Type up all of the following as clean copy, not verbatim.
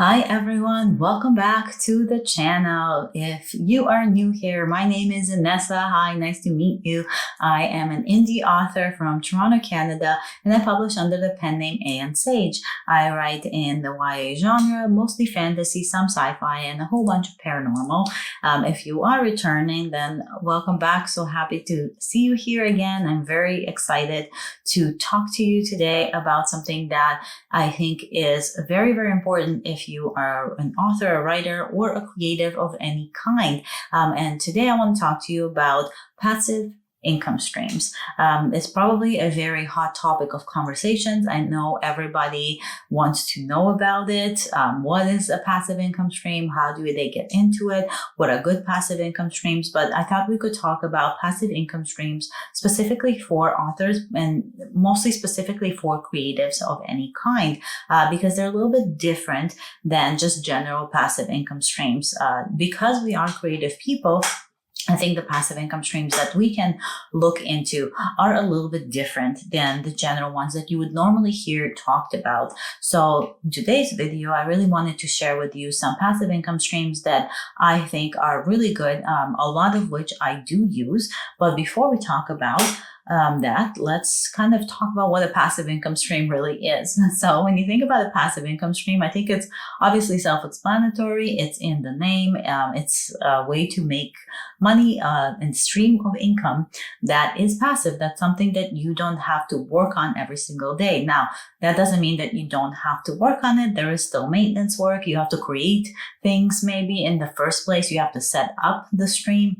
Hi everyone, welcome back to the channel. If you are new here, my name is Inessa. Hi, nice to meet you. I am an indie author from Toronto, Canada, and I publish under the pen name A. Sage. I write in the YA genre, mostly fantasy, some sci-fi, and a whole bunch of paranormal. If you are returning, then welcome back. So happy to see you here again. I'm very excited to talk to you today about something that I think is very, very important if you are an author, a writer, or a creative of any kind. And today I want to talk to you about passive income streams. It's probably a very hot topic of conversations. I know everybody wants to know about it. What is a passive income stream? How do they get into it? What are good passive income streams? But I thought we could talk about passive income streams specifically for authors and mostly specifically for creatives of any kind, because they're a little bit different than just general passive income streams. Because we are creative people, I think the passive income streams that we can look into are a little bit different than the general ones that you would normally hear talked about. So today's video, I really wanted to share with you some passive income streams that I think are really good, a lot of which I do use. But before we talk about that, let's kind of talk about what a passive income stream really is. So when you think about a passive income stream, I think it's obviously self-explanatory. It's in the name. It's a way to make money and stream of income that is passive. That's something that you don't have to work on every single day. Now, that doesn't mean that you don't have to work on it. There is still maintenance work. You have to create things maybe in the first place. You have to set up the stream.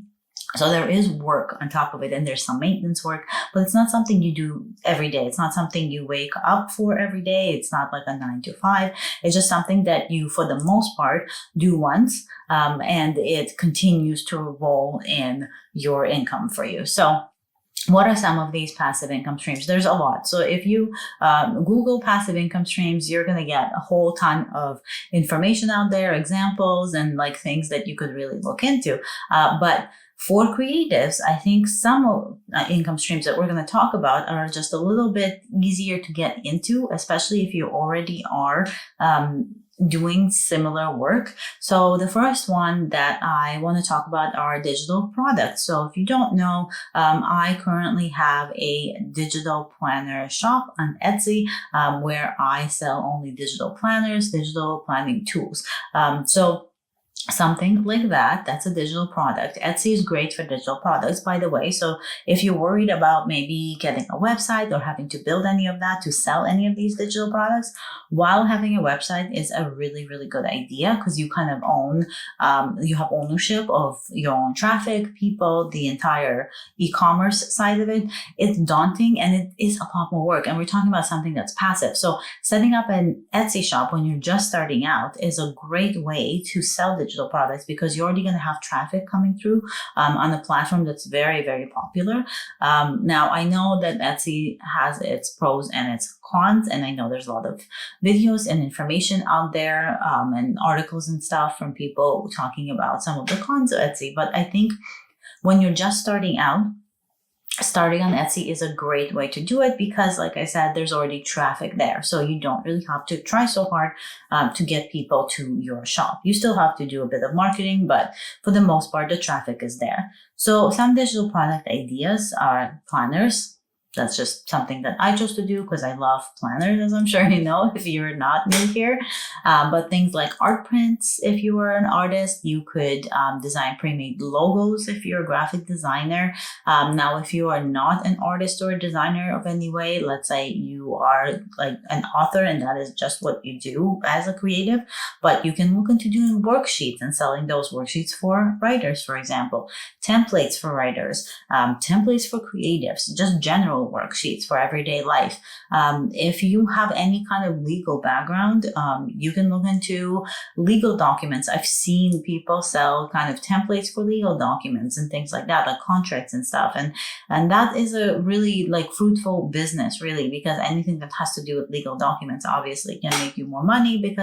So there is work on top of it, and there's some maintenance work, but it's not something you do every day. It's not something you wake up for every day. It's not like a 9 to 5. It's just something that you, for the most part, do once, and it continues to roll in your income for you. So what are some of these passive income streams? There's a lot. So if you Google passive income streams, you're going to get a whole ton of information out there, examples, and like things that you could really look into. But for creatives, I think some income streams that we're going to talk about are just a little bit easier to get into, especially if you already are doing similar work. So the first one that I want to talk about are digital products. So if you don't know, I currently have a digital planner shop on Etsy, where I sell only digital planners, digital planning tools. So something like that, that's a digital product. Etsy is great for digital products, by the way. So if you're worried about maybe getting a website or having to build any of that to sell any of these digital products, while having a website is a really, really good idea, because you kind of own, you have ownership of your own traffic, people, the entire e-commerce side of it. It's daunting and it is a lot more work. And we're talking about something that's passive. So setting up an Etsy shop when you're just starting out is a great way to sell digital products, because you're already going to have traffic coming through on a platform that's very, very popular. Now, I know that Etsy has its pros and its cons, and I know there's a lot of videos and information out there and articles and stuff from people talking about some of the cons of Etsy. But I think when you're just starting out, starting on Etsy is a great way to do it, because like I said, there's already traffic there. So you don't really have to try so hard to get people to your shop. You still have to do a bit of marketing, but for the most part, the traffic is there. So some digital product ideas are planners. That's just something that I chose to do because I love planners, as I'm sure you know if you're not new here. But things like art prints, if you are an artist, you could design pre-made logos if you're a graphic designer. Now, if you are not an artist or a designer of any way, let's say you are like an author and that is just what you do as a creative, but you can look into doing worksheets and selling those worksheets for writers, for example, templates for writers, templates for creatives, just general worksheets for everyday life. If you have any kind of legal background, you can look into legal documents. I've seen people sell kind of templates for legal documents and things like that, like contracts and stuff. And that is a really like fruitful business, really, because anything that has to do with legal documents obviously can make you more money,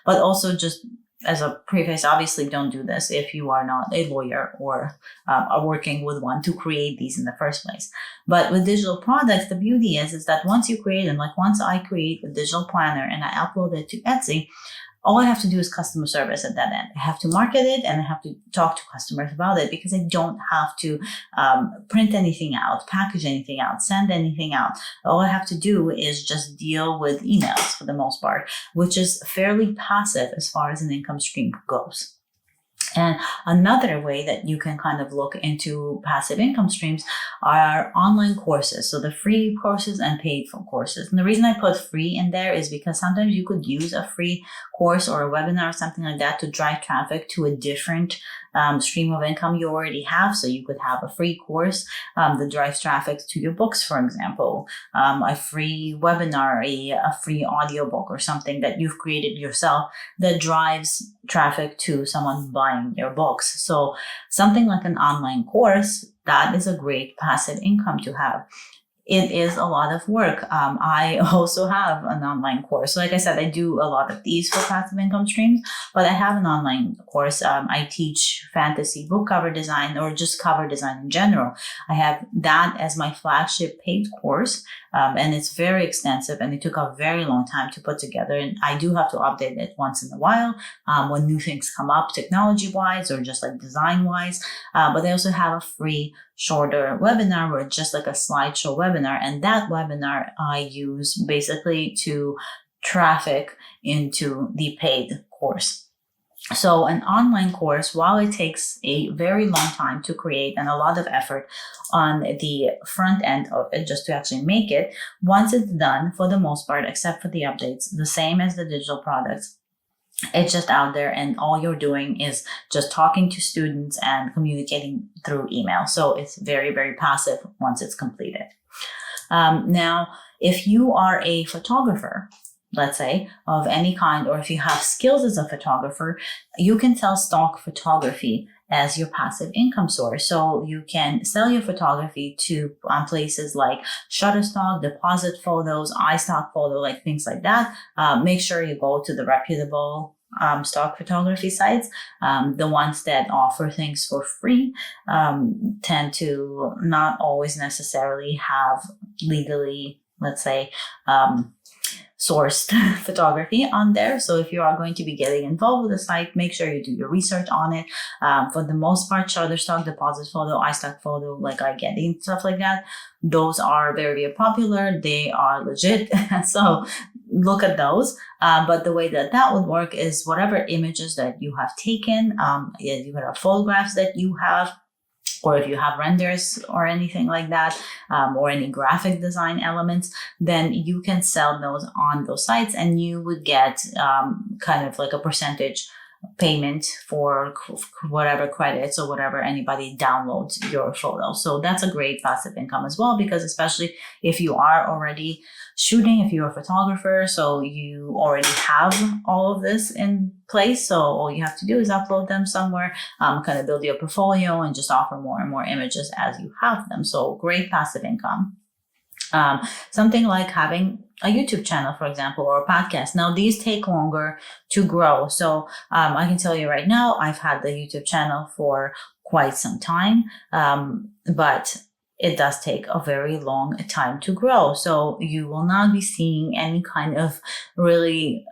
but also just as a preface, obviously don't do this if you are not a lawyer or are working with one to create these in the first place. But with digital products, the beauty is that once you create them, like once I create a digital planner and I upload it to Etsy, all I have to do is customer service at that end. I have to market it and I have to talk to customers about it, because I don't have to print anything out, package anything out, send anything out. All I have to do is just deal with emails for the most part, which is fairly passive as far as an income stream goes. And another way that you can kind of look into passive income streams are online courses. So the free courses and paid for courses. And the reason I put free in there is because sometimes you could use a free course or a webinar or something like that to drive traffic to a different stream of income you already have. So you could have a free course that drives traffic to your books, for example, a free webinar, a free audiobook, or something that you've created yourself that drives traffic to someone buying your books. So something like an online course, that is a great passive income to have. It is a lot of work. I also have an online course. So like I said, I do a lot of these for passive income streams, but I have an online course. I teach fantasy book cover design, or just cover design in general. I have that as my flagship paid course. And it's very extensive, and it took a very long time to put together. And I do have to update it once in a while when new things come up technology-wise or just like design-wise. But I also have a free shorter webinar where it's just like a slideshow webinar. And that webinar I use basically to traffic into the paid course. So an online course, while it takes a very long time to create and a lot of effort on the front end of it just to actually make it, once it's done, for the most part, except for the updates, the same as the digital products, it's just out there, and all you're doing is just talking to students and communicating through email. So it's very, very passive once it's completed. Now, if you are a photographer, let's say, of any kind, or if you have skills as a photographer, you can sell stock photography as your passive income source. So you can sell your photography to places like Shutterstock, Deposit Photos, iStock Photo, like things like that. Make sure you go to the reputable stock photography sites. The ones that offer things for free tend to not always necessarily have legally, let's say, sourced photography on there. So if you are going to be getting involved with the site, make sure you do your research on it. For the most part, Shutterstock, Deposit Photo, iStock Photo, like iGetty, stuff like that, those are very, very popular. They are legit. So look at those. But the way that would work is whatever images that you have taken, you could have photographs that you have, or if you have renders or anything like that, or any graphic design elements, then you can sell those on those sites, and you would get kind of like a percentage payment for whatever credits or whatever anybody downloads your photo. So that's a great passive income as well, because especially if you are already shooting, if you're a photographer, so you already have all of this in place. So all you have to do is upload them somewhere, kind of build your portfolio and just offer more and more images as you have them. So great passive income. Something like having a YouTube channel, for example, or a podcast. Now, these take longer to grow. So I can tell you right now, I've had the YouTube channel for quite some time, but it does take a very long time to grow. So you will not be seeing any kind of really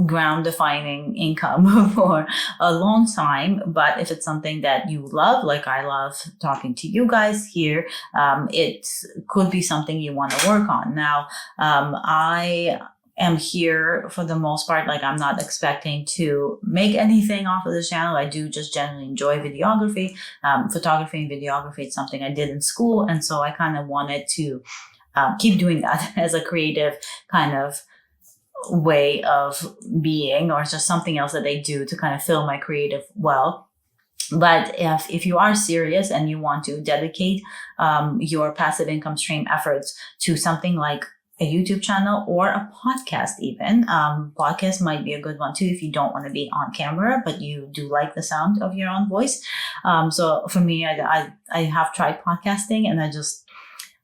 ground defining income for a long time. But if it's something that you love, like I love talking to you guys here, it could be something you want to work on. Now, I am here for the most part, like I'm not expecting to make anything off of this channel. I do just generally enjoy videography, photography and videography. It's something I did in school. And so I kind of wanted to keep doing that as a creative kind of way of being, or just something else that I do to kind of fill my creative well. But if you are serious and you want to dedicate your passive income stream efforts to something like a YouTube channel or a podcast even, podcast might be a good one too if you don't want to be on camera, but you do like the sound of your own voice. So for me, I have tried podcasting, and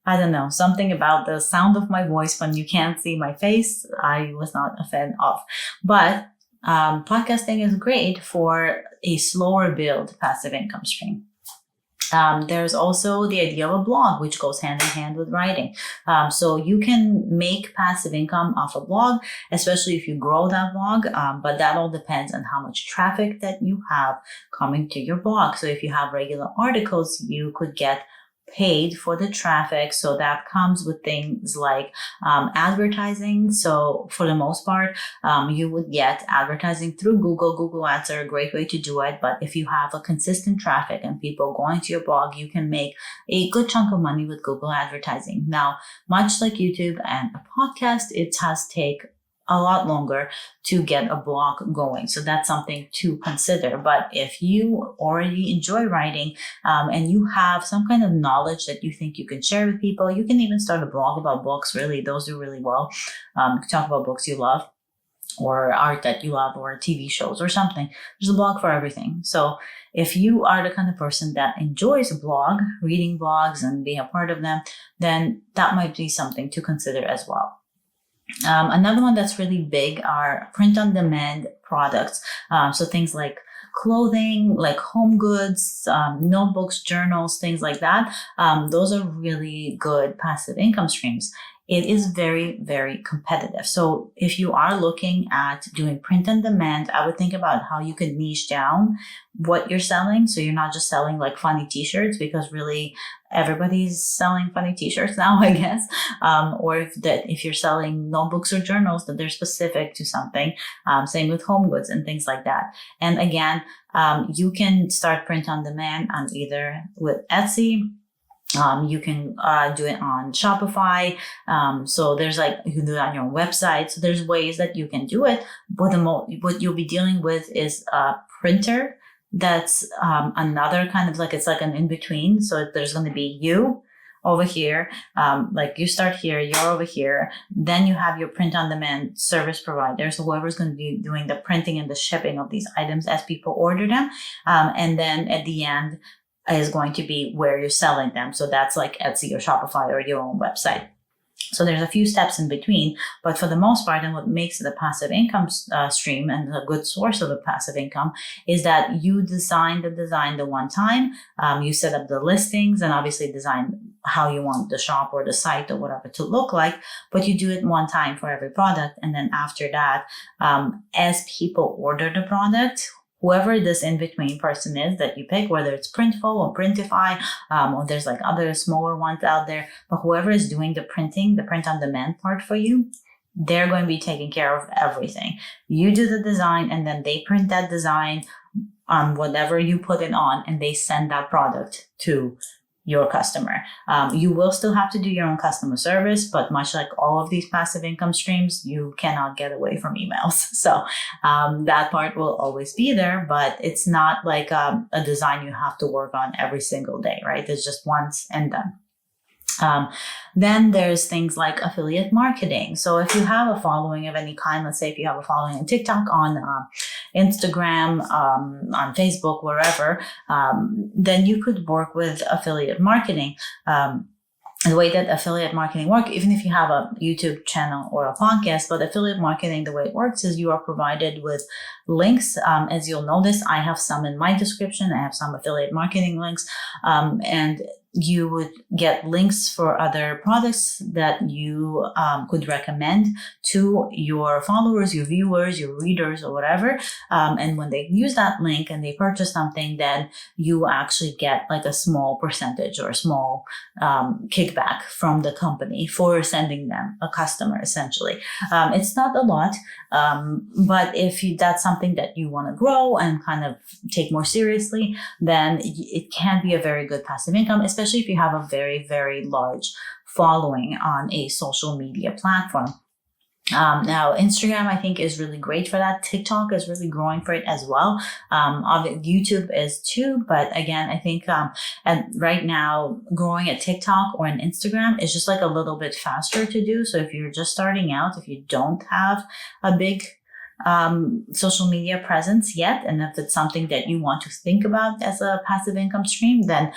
I don't know, something about the sound of my voice when you can't see my face, I was not a fan of. But podcasting is great for a slower build passive income stream. There's also the idea of a blog, which goes hand in hand with writing. So you can make passive income off a blog, especially if you grow that blog. But that all depends on how much traffic that you have coming to your blog. So if you have regular articles, you could get paid for the traffic. So that comes with things like advertising. So for the most part, you would get advertising through Google. Google ads are a great way to do it. But if you have a consistent traffic and people going to your blog, you can make a good chunk of money with Google advertising. Now, much like YouTube and a podcast, it has take a lot longer to get a blog going. So that's something to consider. But if you already enjoy writing and you have some kind of knowledge that you think you can share with people, you can even start a blog about books. Really, those do really well. Talk about books you love, or art that you love, or TV shows or something. There's a blog for everything. So if you are the kind of person that enjoys a blog, reading blogs and being a part of them, then that might be something to consider as well. Another one that's really big are print-on-demand products. So things like clothing, like home goods, notebooks, journals, things like that. Those are really good passive income streams. It is very, very competitive. So if you are looking at doing print on demand, I would think about how you could niche down what you're selling. So you're not just selling like funny t-shirts, because really everybody's selling funny t-shirts now, I guess. Or if you're selling notebooks or journals that they're specific to something, same with home goods and things like that. And again, you can start print on demand on either with Etsy. You can do it on Shopify. So there's you can do it on your own website. So there's ways that you can do it. But what you'll be dealing with is a printer. That's another kind of it's like an in-between. So there's going to be you over here. You start here, you're over here. Then you have your print-on-demand service provider. So whoever's going to be doing the printing and the shipping of these items as people order them. And then at the end, is going to be where you're selling them. So that's like Etsy or Shopify or your own website. So there's a few steps in between, but for the most part, and what makes it a passive income stream and a good source of a passive income is that you design the one time, you set up the listings and obviously design how you want the shop or the site or whatever to look like, but you do it one time for every product. And then after that, as people order the product, whoever this in-between person is that you pick, whether it's Printful or Printify, or there's other smaller ones out there, but whoever is doing the printing, the print-on-demand part for you, they're going to be taking care of everything. You do the design and then they print that design on whatever you put it on and they send that product to your customer. You will still have to do your own customer service, but much like all of these passive income streams, you cannot get away from emails. So that part will always be there, but it's not like a design you have to work on every single day, right? It's just once and done. Then there's things like affiliate marketing. So if you have a following of any kind, let's say if you have a following on TikTok, on Instagram, on Facebook, wherever, then you could work with affiliate marketing. The way that affiliate marketing works, even if you have a YouTube channel or a podcast, but affiliate marketing, the way it works is you are provided with links. As you'll notice, I have some in my description. I have some affiliate marketing links, and you would get links for other products that you could recommend to your followers, your viewers, your readers, or whatever. And when they use that link and they purchase something, then you actually get a small percentage or a small kickback from the company for sending them a customer, essentially. It's not a lot, but if that's something that you want to grow and kind of take more seriously, then it can be a very good passive income, especially if you have a very, very large following on a social media platform. Now, Instagram, I think, is really great for that. TikTok is really growing for it as well. YouTube is too, but again, I think right now, growing at TikTok or an Instagram is just a little bit faster to do. So if you're just starting out, if you don't have a big social media presence yet, and if it's something that you want to think about as a passive income stream, then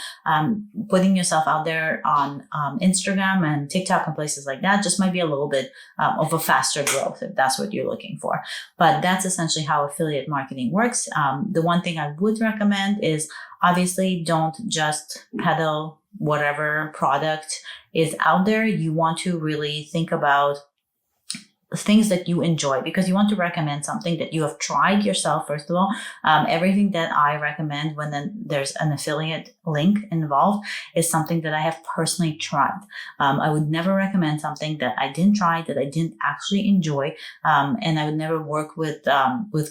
putting yourself out there on Instagram and TikTok and places like that just might be a little bit of a faster growth if that's what you're looking for. But that's essentially how affiliate marketing works. The one thing I would recommend is obviously don't just peddle whatever product is out there. You want to really think about things that you enjoy, because you want to recommend something that you have tried yourself. First of all, everything that I recommend when there's an affiliate link involved is something that I have personally tried. I would never recommend something that I didn't try, that I didn't actually enjoy, and I would never work with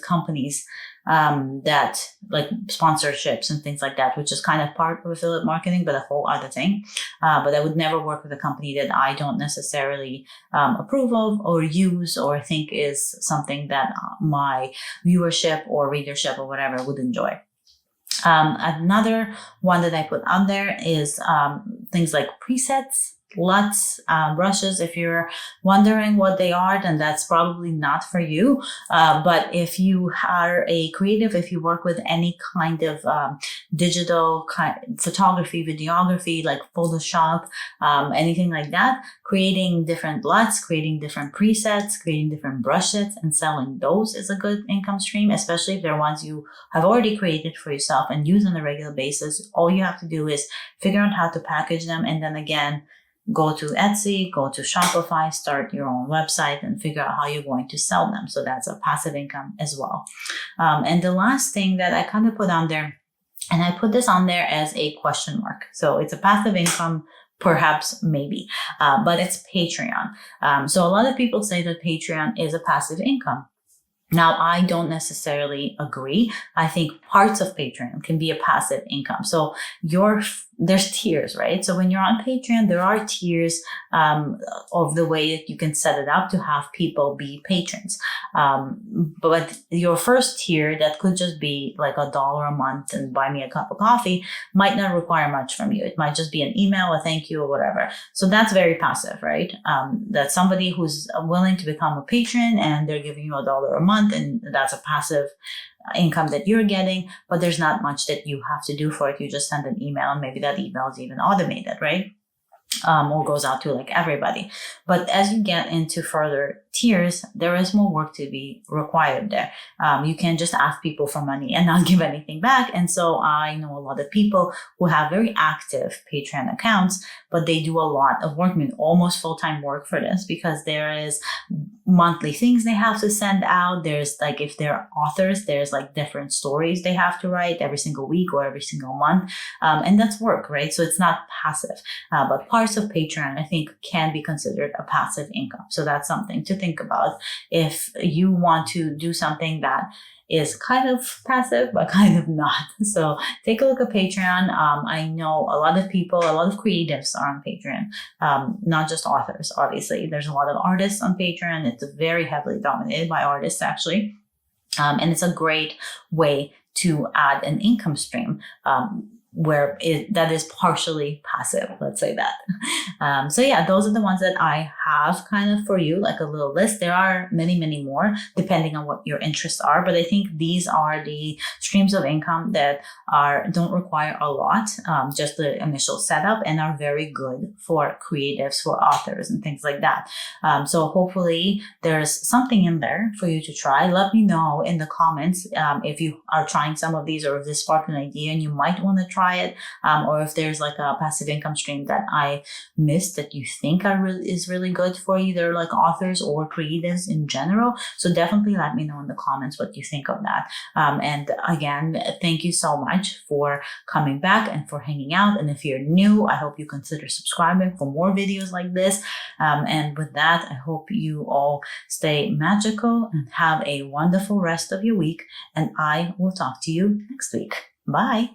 companies that like sponsorships and things like that, which is kind of part of affiliate marketing, but a whole other thing. But I would never work with a company that I don't necessarily approve of or use or think is something that my viewership or readership or whatever would enjoy. Another one that I put on there is things like presets, LUTS, brushes. If you're wondering what they are, then that's probably not for you. But if you are a creative, if you work with any kind of digital photography, videography, like Photoshop, anything like that, creating different LUTs, creating different presets, creating different brush sets and selling those is a good income stream, especially if they're ones you have already created for yourself and use on a regular basis. All you have to do is figure out how to package them, and then again, go to Etsy, go to Shopify, start your own website and figure out how you're going to sell them. So that's a passive income as well. And the last thing that I kind of put on there, and I put this on there as a question mark. So it's a passive income, perhaps, maybe, but it's Patreon. So a lot of people say that Patreon is a passive income. Now, I don't necessarily agree. I think parts of Patreon can be a passive income. So there's tiers, right? So when you're on Patreon, there are tiers of the way that you can set it up to have people be patrons. But your first tier, that could just be like $1 a month and buy me a cup of coffee, might not require much from you. It might just be an email, a thank you, or whatever. So that's very passive, right? That's somebody who's willing to become a patron and they're giving you $1 a month, and that's a passive income that you're getting, but there's not much that you have to do for it. You just send an email, and maybe that email is even automated, right? Or goes out to like everybody. But as you get into further tiers, there is more work to be required there. You can't just ask people for money and not give anything back. And so I know a lot of people who have very active Patreon accounts, but they do a lot of work, I mean, almost full-time work for this, because there is monthly things they have to send out. There's like, if they're authors, there's like different stories they have to write every single week or every single month. And that's work, right? So it's not passive, but parts of Patreon, I think, can be considered a passive income. So that's something to think about if you want to do something that is kind of passive, but kind of not. So take a look at Patreon. I know a lot of people, a lot of creatives are on Patreon, not just authors, obviously. There's a lot of artists on Patreon. It's very heavily dominated by artists, actually. And it's a great way to add an income stream, where that is partially passive, let's say that. So yeah, those are the ones that I have kind of for you, like a little list. There are many, many more depending on what your interests are, but I think these are the streams of income that don't require a lot, just the initial setup, and are very good for creatives, for authors and things like that. So hopefully there's something in there for you to try. Let me know in the comments if you are trying some of these, or if this sparked an idea and you might want to try it, or if there's like a passive income stream that I missed that you think is really good for either like authors or creatives in general. So definitely let me know in the comments what you think of that. And again, thank you so much for coming back and for hanging out. And if you're new, I hope you consider subscribing for more videos like this. And with that, I hope you all stay magical and have a wonderful rest of your week. And I will talk to you next week. Bye.